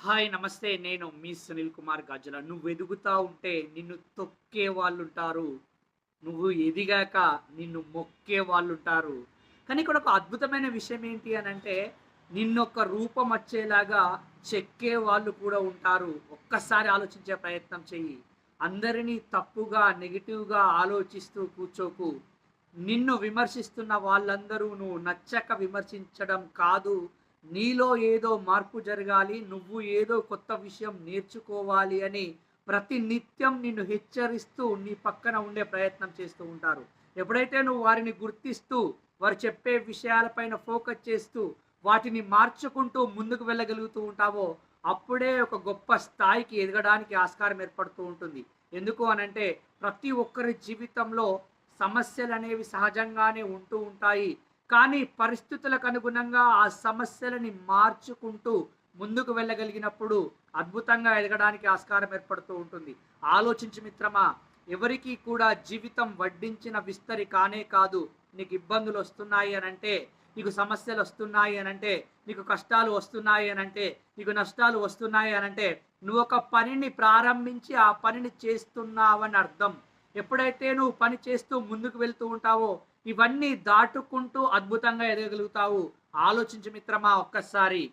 Hi నమస్తే. నేను మీ సునీల్ కుమార్ గాజుల. నువ్వు ఎదుగుతా ఉంటే నిన్ను తొక్కే వాళ్ళుంటారు. నువ్వు ఎదిగాక నిన్ను మొక్కే వాళ్ళుంటారు. కానీ ఇక్కడ ఒక అద్భుతమైన విషయం ఏంటి అనంటే, నిన్నొక రూపం వచ్చేలాగా చెక్కే వాళ్ళు కూడా ఉంటారు. ఒక్కసారి ఆలోచించే ప్రయత్నం చెయ్యి. అందరినీ తప్పుగా, నెగెటివ్‌గా ఆలోచిస్తూ కూర్చోకు. నిన్ను విమర్శిస్తున్న వాళ్ళందరూ నువ్వు నచ్చక విమర్శించడం కాదు. నీలో ఏదో మార్పు జరగాలి. నువ్వు ఏదో కొత్త విషయం నేర్చుకోవాలి అని ప్రతి నిత్యం నిన్ను హెచ్చరిస్తూ నీ పక్కన ఉండే ప్రయత్నం చేస్తూ ఉంటారు. ఎప్పుడైతే నువ్వు వారిని గుర్తిస్తూ, వారు చెప్పే విషయాలపైన ఫోకస్ చేస్తూ, వాటిని మార్చుకుంటూ ముందుకు వెళ్ళగలుగుతూ ఉంటావో, అప్పుడే ఒక గొప్ప స్థాయికి ఎదగడానికి ఆస్కారం ఏర్పడుతూ ఉంటుంది. ఎందుకు అనంటే ప్రతి ఒక్కరి జీవితంలో సమస్యలనేవి సహజంగానే ఉంటూ ఉంటాయి. కానీ పరిస్థితులకు అనుగుణంగా ఆ సమస్యలని మార్చుకుంటూ ముందుకు వెళ్ళగలిగినప్పుడు అద్భుతంగా ఎదగడానికి ఆస్కారం ఏర్పడుతూ ఉంటుంది. ఆలోచించు మిత్రమా, ఎవరికీ కూడా జీవితం వడ్డించిన విస్తరి కానే కాదు. నీకు ఇబ్బందులు వస్తున్నాయి అనంటే, నీకు సమస్యలు వస్తున్నాయి అనంటే, నీకు కష్టాలు వస్తున్నాయి అనంటే, నీకు నష్టాలు వస్తున్నాయి అనంటే, నువ్వొక పనిని ప్రారంభించి ఆ పనిని చేస్తున్నావని అర్థం. ఎప్పుడైతే నువ్వు పని చేస్తూ ముందుకు వెళ్తూ ఉంటావో, ఇవన్నీ దాటుకుంటూ అద్భుతంగా ఎదగగలుగుతావు. ఆలోచించు మిత్రమా ఒక్కసారి.